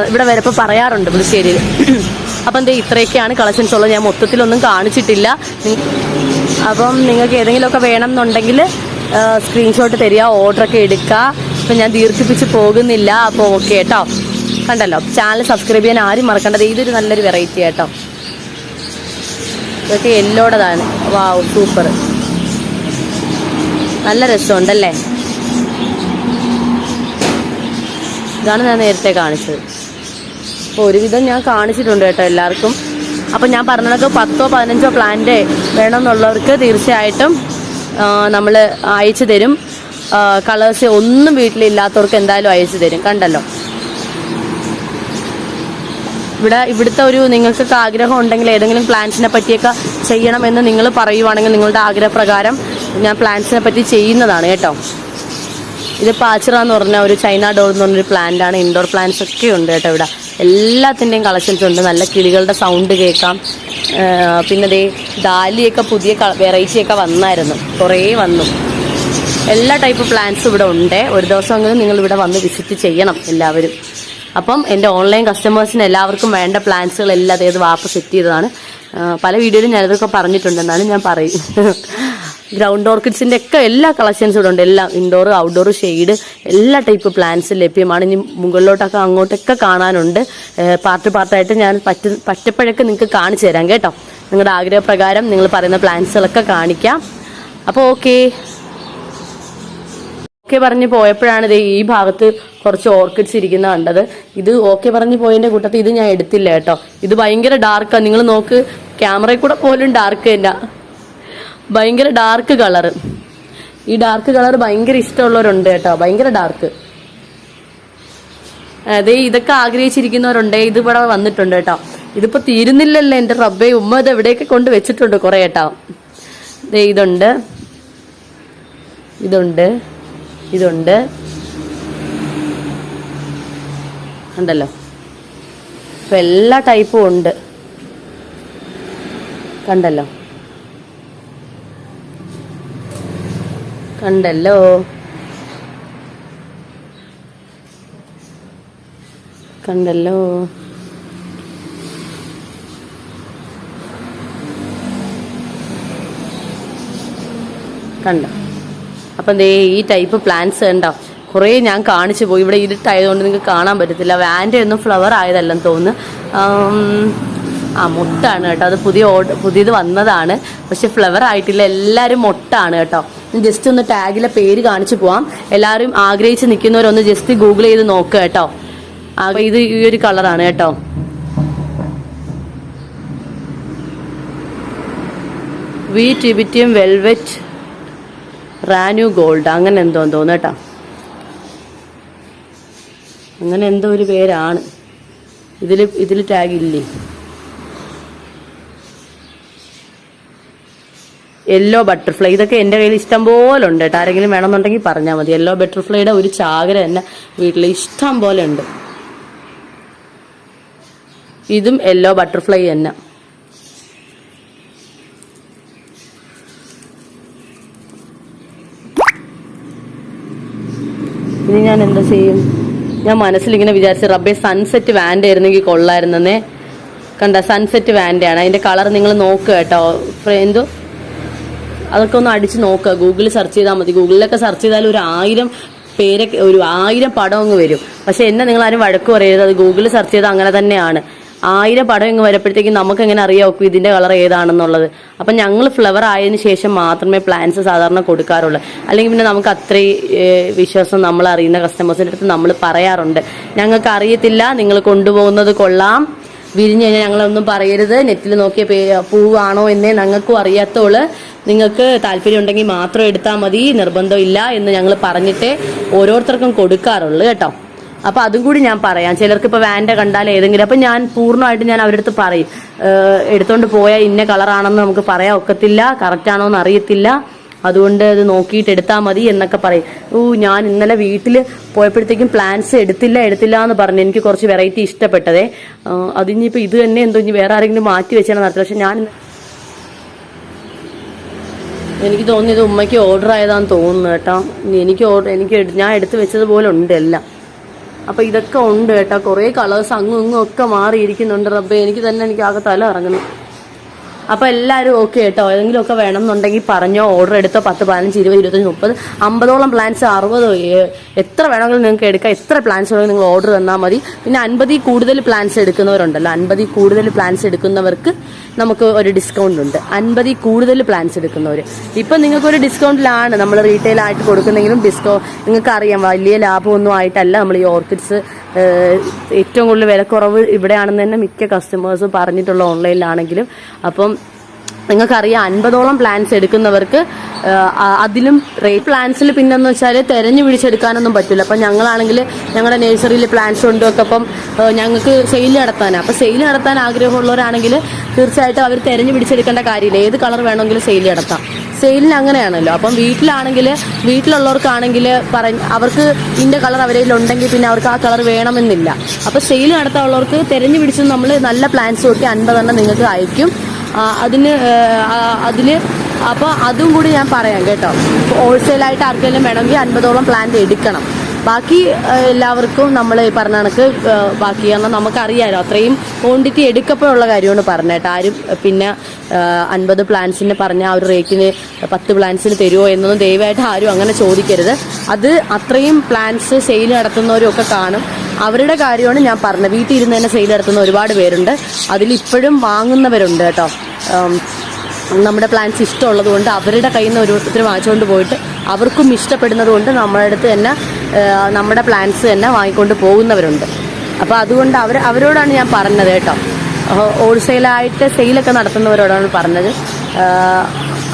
[SPEAKER 1] ഇവിടെ വരപ്പോൾ പറയാറുണ്ട് പുതുശ്ശേരിയിൽ. അപ്പം ഇത്രയൊക്കെയാണ് കളക്ഷൻസ് ഉള്ളത്. ഞാൻ മൊത്തത്തിലൊന്നും കാണിച്ചിട്ടില്ല. അപ്പം നിങ്ങൾക്ക് ഏതെങ്കിലുമൊക്കെ വേണം എന്നുണ്ടെങ്കിൽ സ്ക്രീൻഷോട്ട് തരിക, ഓർഡറൊക്കെ എടുക്കുക. അപ്പം ഞാൻ ദീർഘിപ്പിച്ച് പോകുന്നില്ല. അപ്പോൾ ഓക്കെ കേട്ടോ. കണ്ടല്ലോ, ചാനൽ സബ്സ്ക്രൈബ് ചെയ്യാൻ ആരും മറക്കേണ്ടത്. ഇതൊരു നല്ലൊരു വെറൈറ്റി കേട്ടോ. ഇതൊക്കെ യെല്ലോടേതാണ്. വാവ്, സൂപ്പർ, നല്ല രസമുണ്ടല്ലേ. ഇതാണ് ഞാൻ നേരത്തെ കാണിച്ചത്. അപ്പോൾ ഒരുവിധം ഞാൻ കാണിച്ചിട്ടുണ്ട് കേട്ടോ എല്ലാവർക്കും. അപ്പം ഞാൻ പറഞ്ഞതൊക്കെ 10ഓ 15ഓ പ്ലാന്റ് വേണമെന്നുള്ളവർക്ക് തീർച്ചയായിട്ടും നമ്മൾ അയച്ചു തരും. കളേഴ്സ് ഒന്നും വീട്ടിലില്ലാത്തവർക്ക് എന്തായാലും അയച്ചു തരും. കണ്ടല്ലോ, ഇവിടുത്തെ ഒരു നിങ്ങൾക്കൊക്കെ ആഗ്രഹം ഉണ്ടെങ്കിൽ ഏതെങ്കിലും പ്ലാന്റ്സിനെ പറ്റിയൊക്കെ ചെയ്യണമെന്ന് നിങ്ങൾ പറയുവാണെങ്കിൽ നിങ്ങളുടെ ആഗ്രഹപ്രകാരം ഞാൻ പ്ലാന്റ്സിനെ പറ്റി ചെയ്യുന്നതാണ് കേട്ടോ. ഇത് പാച്ചിറ എന്ന് പറഞ്ഞ ഒരു ചൈന ഡോർ എന്ന് പറഞ്ഞൊരു പ്ലാന്റാണ്. ഇൻഡോർ പ്ലാന്റ്സ് ഒക്കെ ഉണ്ട് കേട്ടോ ഇവിടെ. എല്ലാത്തിൻ്റെയും കളക്ഷൻസ് ഉണ്ട്. നല്ല കിളികളുടെ സൗണ്ട് കേൾക്കാം. പിന്നെ ദേ ഡാലിയൊക്കെ പുതിയ വെറൈറ്റിയൊക്കെ വന്നായിരുന്നു, കുറേ വന്നു. എല്ലാ ടൈപ്പ് പ്ലാന്റ്സും ഇവിടെ ഉണ്ട്. ഒരു ദിവസമെങ്കിലും നിങ്ങൾ ഇവിടെ വന്ന് വിസിറ്റ് ചെയ്യണം എല്ലാവരും. അപ്പം എൻ്റെ ഓൺലൈൻ കസ്റ്റമേഴ്സിന് എല്ലാവർക്കും വേണ്ട പ്ലാന്റ്സുകളെല്ലാം അതായത് വാപ്പ സെറ്റ് ചെയ്തതാണ്. പല വീഡിയോയിലും ഞാനിതൊക്കെ പറഞ്ഞിട്ടുണ്ടെന്നാലും ഞാൻ പറയും. ഗ്രൗണ്ട് ഓർക്കിഡ്സിൻ്റെ ഒക്കെ എല്ലാ കളക്ഷൻസും ഇവിടെ ഉണ്ട്. എല്ലാം ഇൻഡോർ ഔട്ട്ഡോർ ഷെയ്ഡ് എല്ലാ ടൈപ്പ് പ്ലാന്റ്സ് ലഭ്യമാണ്. ഇനി മുകളിലോട്ടൊക്കെ അങ്ങോട്ടൊക്കെ കാണാനുണ്ട്. പാർട്ടായിട്ട് ഞാൻ പറ്റപ്പോഴൊക്കെ നിങ്ങൾക്ക് കാണിച്ചു തരാം കേട്ടോ. നിങ്ങളുടെ ആഗ്രഹപ്രകാരം നിങ്ങൾ പറയുന്ന പ്ലാന്റ്സുകളൊക്കെ കാണിക്കാം. അപ്പോൾ ഓക്കെ പറഞ്ഞ് പോയപ്പോഴാണ് ഇത് ഈ ഭാഗത്ത് കുറച്ച് ഓർക്കിഡ്സ് ഇരിക്കുന്ന കണ്ടത്. ഇത് പറഞ്ഞ് പോയതിൻ്റെ കൂട്ടത്തിൽ ഇത് ഞാൻ എടുത്തില്ല കേട്ടോ. ഇത് ഭയങ്കര ഡാർക്കാണ്. നിങ്ങൾ നോക്ക്, ക്യാമറയിൽ കൂടെ പോലും ഡാർക്ക് തന്നെ, ഭയങ്കര ഡാർക്ക് കളറ്. ഈ ഡാർക്ക് കളർ ഭയങ്കര ഇഷ്ടമുള്ളവരുണ്ട് കേട്ടോ, ഭയങ്കര ഡാർക്ക്. അതെ, ഇതൊക്കെ ആഗ്രഹിച്ചിരിക്കുന്നവരുണ്ട്. ഇത് ഇവിടെ വന്നിട്ടുണ്ട് കേട്ടോ. ഇതിപ്പോ തീരുന്നില്ലല്ലോ എൻ്റെ റബ്ബേ. ഉമ്മ ഇത് എവിടെയൊക്കെ കൊണ്ട് വെച്ചിട്ടുണ്ട് കുറെ കേട്ടോ. ഇതുണ്ട്, ഇതുണ്ട്, ഇതുണ്ട്, ഉണ്ടല്ലോ. ഇപ്പൊ എല്ലാ ടൈപ്പും ഉണ്ട്, കണ്ടല്ലോ കണ്ടല്ലോ. കണ്ടല്ലോ കണ്ടോ. അപ്പം ദേ ഈ ടൈപ്പ് പ്ലാന്റ്സ് ഉണ്ടോ, കുറേ ഞാൻ കാണിച്ചു പോയി. ഇവിടെ ഇരുട്ടായതുകൊണ്ട് നിങ്ങൾക്ക് കാണാൻ പറ്റത്തില്ല. വാൻ്റെ ഒന്നും ഫ്ലവർ ആയതല്ലെന്ന് തോന്നുന്നു. മൊട്ടാണ് കേട്ടോ. അത് പുതിയത് വന്നതാണ്, പക്ഷെ ഫ്ലവർ ആയിട്ടില്ല. എല്ലാവരും മൊട്ടാണ് കേട്ടോ. ജസ്റ്റ് ഒന്ന് ടാഗിലെ പേര് കാണിച്ചു പോവാം. എല്ലാവരും ആഗ്രഹിച്ച് നിൽക്കുന്നവരൊന്ന് ജസ്റ്റ് ഗൂഗിൾ ചെയ്ത് നോക്കുക കേട്ടോ. ഇത് ഈ ഒരു കളറാണ് കേട്ടോ. വി ടിബിറ്റിയം വെൽവെറ്റ് റാനു ഗോൾഡ് അങ്ങനെ എന്തോ തോന്നുന്നു കേട്ടോ. അങ്ങനെ എന്തോ ഒരു പേരാണ്. ഇതിൽ ടാഗ് ഇല്ലേ. യെല്ലോ ബട്ടർഫ്ലൈ, ഇതൊക്കെ എൻ്റെ കയ്യിൽ ഇഷ്ടം പോലെ ഉണ്ട് കേട്ടോ. ആരെങ്കിലും വേണമെന്നുണ്ടെങ്കിൽ പറഞ്ഞാൽ മതി. യെല്ലോ ബട്ടർഫ്ലൈയുടെ ഒരു ചാകര തന്നെ വീട്ടിൽ ഇഷ്ടം പോലെ ഉണ്ട്. ഇതും യെല്ലോ ബട്ടർഫ്ലൈ തന്നെ. ഇനി ഞാൻ എന്താ ചെയ്യും? ഞാൻ മനസ്സിലിങ്ങനെ വിചാരിച്ചു, റബ്ബേ സൺസെറ്റ് വാൻഡ് ആയിരുന്നെങ്കിൽ കൊള്ളായിരുന്നേ. കണ്ട, സൺസെറ്റ് വാൻഡാണ്. അതിന്റെ കളർ നിങ്ങൾ നോക്കുക കേട്ടോ. എന്തോ അതൊക്കെ ഒന്ന് അടിച്ച് നോക്കുക. ഗൂഗിളിൽ സെർച്ച് ചെയ്താൽ മതി. ഗൂഗിളിലൊക്കെ സെർച്ച് ചെയ്താൽ ഒരു 1000 പേരൊക്കെ, ഒരു 1000 പടം അങ്ങ് വരും. പക്ഷെ എന്നെ നിങ്ങൾ ആരും വഴക്ക് പറയരുത്. അത് ഗൂഗിളിൽ സെർച്ച് ചെയ്താൽ അങ്ങനെ തന്നെയാണ്. 1000 പടം ഇങ്ങ് വരുമ്പോഴത്തേക്കും നമുക്ക് എങ്ങനെ അറിയാം ഒക്കെ ഇതിന്റെ കളർ ഏതാണെന്നുള്ളത്. അപ്പം ഞങ്ങൾ ഫ്ലവർ ആയതിനു ശേഷം മാത്രമേ പ്ലാന്റ്സ് സാധാരണ കൊടുക്കാറുള്ളൂ. അല്ലെങ്കിൽ പിന്നെ നമുക്ക് അത്രയും വിശ്വാസം നമ്മൾ അറിയുന്ന കസ്റ്റമേഴ്സിൻ്റെ അടുത്ത് നമ്മൾ പറയാറുണ്ട്, ഞങ്ങൾക്ക് അറിയത്തില്ല, നിങ്ങൾ കൊണ്ടുപോകുന്നത് കൊള്ളാം, വിരിഞ്ഞു കഴിഞ്ഞാൽ ഞങ്ങളൊന്നും പറയരുത്, നെറ്റിൽ നോക്കിയ പൂവാണോ എന്നേ ഞങ്ങൾക്കും അറിയാത്തോള്, നിങ്ങൾക്ക് താല്പര്യം ഉണ്ടെങ്കിൽ മാത്രം എടുത്താൽ മതി, നിർബന്ധമില്ല എന്ന് ഞങ്ങൾ പറഞ്ഞിട്ടേ ഓരോരുത്തർക്കും കൊടുക്കാറുള്ളൂ കേട്ടോ. അപ്പൊ അതും കൂടി ഞാൻ പറയാം. ചിലർക്ക് ഇപ്പൊ വാൻഡ കണ്ടാൽ ഏതെങ്കിലും, അപ്പൊ ഞാൻ പൂർണ്ണമായിട്ട് ഞാൻ അവരുടെ അടുത്ത് പറയും, എടുത്തോണ്ട് പോയാൽ ഇന്ന കളറാണെന്ന് നമുക്ക് പറയാൻ ഒക്കത്തില്ല, കറക്റ്റ് ആണോ എന്ന് അറിയത്തില്ല, അതുകൊണ്ട് അത് നോക്കിയിട്ട് എടുത്താൽ മതി എന്നൊക്കെ പറയും. ഞാൻ ഇന്നലെ വീട്ടിൽ പോയപ്പോഴത്തേക്കും പ്ലാന്റ്സ് എടുത്തില്ല എന്ന് പറഞ്ഞു. എനിക്ക് കുറച്ച് വെറൈറ്റി ഇഷ്ടപ്പെട്ടതേ. അതിനിപ്പോൾ ഇത് തന്നെ എന്തോ ഇനി വേറെ ആരെങ്കിലും മാറ്റി വെച്ചാൽ നടത്തില്ല. പക്ഷെ എനിക്ക് തോന്നിയത് ഉമ്മയ്ക്ക് ഓർഡർ ആയതാന്ന് തോന്നുന്നു കേട്ടോ. ഞാൻ എടുത്തു വെച്ചതുപോലെ ഉണ്ട് എല്ലാം. അപ്പൊ ഇതൊക്കെ ഉണ്ട് കേട്ടോ. കുറേ കളേഴ്സ് അങ്ങും ഇങ്ങും ഒക്കെ മാറിയിരിക്കുന്നുണ്ട്. റബ്ബേ, എനിക്ക് ആകെ തല ഇറങ്ങുന്നു. അപ്പൊ എല്ലാവരും ഓക്കെ കേട്ടോ. ഏതെങ്കിലും ഒക്കെ വേണം എന്നുണ്ടെങ്കിൽ പറഞ്ഞോ, ഓർഡർ എടുത്തോ. 10, 15, 20, 25, 30, 50ഓളം പ്ലാന്റ്സ്, 60 എത്ര വേണമെങ്കിലും നിങ്ങൾക്ക് എടുക്കാം. എത്ര പ്ലാന്റ്സ് വേണമെങ്കിൽ നിങ്ങൾ ഓർഡർ തന്നാൽ മതി. പിന്നെ 50 കൂടുതൽ പ്ലാന്റ്സ് എടുക്കുന്നവരുണ്ടല്ലോ, 50 കൂടുതൽ പ്ലാന്റ്സ് എടുക്കുന്നവർക്ക് നമുക്ക് ഒരു ഡിസ്കൗണ്ട് ഉണ്ട്. 50 കൂടുതൽ പ്ലാന്റ്സ് എടുക്കുന്നവർ ഇപ്പം നിങ്ങൾക്കൊരു ഡിസ്കൗണ്ടിലാണ് നമ്മൾ റീറ്റെയിൽ ആയിട്ട് കൊടുക്കുന്നെങ്കിലും നിങ്ങൾക്ക് അറിയാം, വലിയ ലാഭമൊന്നും ആയിട്ടല്ല നമ്മൾ ഈ ഓർക്കിഡ്സ് ഏറ്റവും കൂടുതൽ വിലക്കുറവ് ഇവിടെയാണെന്ന് തന്നെ മിക്ക കസ്റ്റമേഴ്സും പറഞ്ഞിട്ടുള്ള ഓൺലൈനിലാണെങ്കിലും. അപ്പം നിങ്ങൾക്കറിയാം 50ഓളം പ്ലാന്റ്സ് എടുക്കുന്നവർക്ക് അതിലും റേറ്റ് പ്ലാന്റ്സിൽ പിന്നെന്ന് വെച്ചാൽ തെരഞ്ഞു പിടിച്ചെടുക്കാനൊന്നും പറ്റില്ല. അപ്പം ഞങ്ങളാണെങ്കിൽ ഞങ്ങളുടെ നഴ്സറിയിൽ പ്ലാന്റ്സ് കൊണ്ടുവെക്കെ അപ്പം ഞങ്ങൾക്ക് സെയിൽ നടത്താനാണ്. അപ്പോൾ സെയിൽ നടത്താൻ ആഗ്രഹമുള്ളവരാണെങ്കിൽ തീർച്ചയായിട്ടും അവർ തെരഞ്ഞു പിടിച്ചെടുക്കേണ്ട കാര്യമില്ല, ഏത് കളർ വേണമെങ്കിലും സെയിൽ നടത്താം. സെയിലിന് അങ്ങനെയാണല്ലോ. അപ്പം വീട്ടിലുള്ളവർക്കാണെങ്കിൽ അവർക്ക് ഇന്ന കളർ അവരിൽ ഉണ്ടെങ്കിൽ പിന്നെ അവർക്ക് ആ കളർ വേണമെന്നില്ല. അപ്പോൾ സെയിൽ നടത്താനുള്ളവർക്ക് തെരഞ്ഞു പിടിച്ച് നമ്മൾ നല്ല പ്ലാന്റ്സ് നോക്കി 50 നിങ്ങൾക്ക് അയക്കും. അതിൽ അപ്പോൾ അതും കൂടി ഞാൻ പറയാം കേട്ടോ. ഹോൾസെയിലായിട്ട് ആർക്കെങ്കിലും വേണമെങ്കിൽ 50ഓളം പ്ലാന്റ് എടുക്കണം. ബാക്കി എല്ലാവർക്കും നമ്മൾ ഈ പറഞ്ഞ കണക്ക് ബാക്കി കാരണം നമുക്കറിയാമല്ലോ അത്രയും ക്വാണ്ടിറ്റി എടുക്കപ്പോഴുള്ള കാര്യമാണ് പറഞ്ഞേട്ടോ. ആരും പിന്നെ 50 പ്ലാന്റ്സിന് പറഞ്ഞ ആ ഒരു റേറ്റിന് 10 പ്ലാന്റ്സിന് തരുമോ എന്നൊന്നും ദയവായിട്ട് ആരും അങ്ങനെ ചോദിക്കരുത്. അത് അത്രയും പ്ലാന്റ്സ് സെയിൽ നടത്തുന്നവരും ഒക്കെ കാണും, അവരുടെ കാര്യമാണ് ഞാൻ പറഞ്ഞത്. വീട്ടിൽ ഇരുന്ന് തന്നെ സെയിൽ നടത്തുന്ന ഒരുപാട് പേരുണ്ട്, അതിലിപ്പോഴും വാങ്ങുന്നവരുണ്ട് കേട്ടോ. നമ്മുടെ പ്ലാന്റ്സ് ഇഷ്ടമുള്ളത് കൊണ്ട് അവരുടെ കയ്യിൽ നിന്ന് ഓരോരുത്തർ വാങ്ങിച്ചുകൊണ്ട് പോയിട്ട് അവർക്കും ഇഷ്ടപ്പെടുന്നത് കൊണ്ട് നമ്മുടെ അടുത്ത് തന്നെ നമ്മുടെ പ്ലാന്റ്സ് തന്നെ വാങ്ങിക്കൊണ്ട് പോകുന്നവരുണ്ട്. അപ്പോൾ അതുകൊണ്ട് അവരോടാണ് ഞാൻ പറഞ്ഞത് കേട്ടോ. ഹോൾസെയിലായിട്ട് സെയിലൊക്കെ നടത്തുന്നവരോടാണ് പറഞ്ഞത്.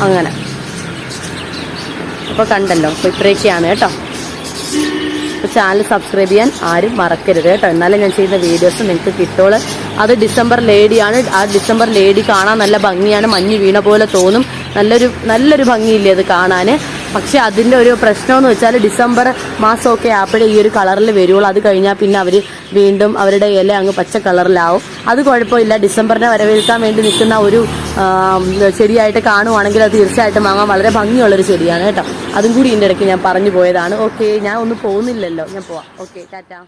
[SPEAKER 1] അങ്ങനെ അപ്പോൾ കണ്ടല്ലോ. അപ്പോൾ ഇത്രയൊക്കെയാണ് കേട്ടോ. അപ്പോൾ ചാനൽ സബ്സ്ക്രൈബ് ചെയ്യാൻ ആരും മറക്കരുത് കേട്ടോ. എന്നാലേ ഞാൻ ചെയ്യുന്ന വീഡിയോസ് നിങ്ങൾക്ക് കിട്ടുള്ളൂ. അത് ഡിസംബർ ലേഡിയാണ്. ആ ഡിസംബർ ലേഡി കാണാൻ നല്ല ഭംഗിയാണ്, മഞ്ഞ് വീണ പോലെ തോന്നും, നല്ലൊരു ഭംഗിയില്ലേ അത് കാണാൻ. പക്ഷെ അതിൻ്റെ ഒരു പ്രശ്നമെന്ന് വെച്ചാൽ ഡിസംബർ മാസമൊക്കെ ആയപ്പോഴേ ഈ ഒരു കളറിൽ വരുള്ളൂ. അത് കഴിഞ്ഞാൽ പിന്നെ അവർ വീണ്ടും അവരുടെ ഇല അങ്ങ് പച്ച കളറിലാവും. അത് കുഴപ്പമില്ല. ഡിസംബറിനെ വരവേൽക്കാൻ വേണ്ടി നിൽക്കുന്ന ഒരു ചെടിയായിട്ട് കാണുവാണെങ്കിൽ അത് തീർച്ചയായിട്ടും വാങ്ങാൻ വളരെ ഭംഗിയുള്ളൊരു ചെടിയാണ് കേട്ടോ. അതും കൂടി ഇതിൻ്റെ ഇടയ്ക്ക് ഞാൻ പറഞ്ഞു പോയതാണ്. ഓക്കെ, ഞാൻ ഒന്നും പോകുന്നില്ലല്ലോ, ഞാൻ പോവാം. ഓക്കെ, ടാറ്റാ.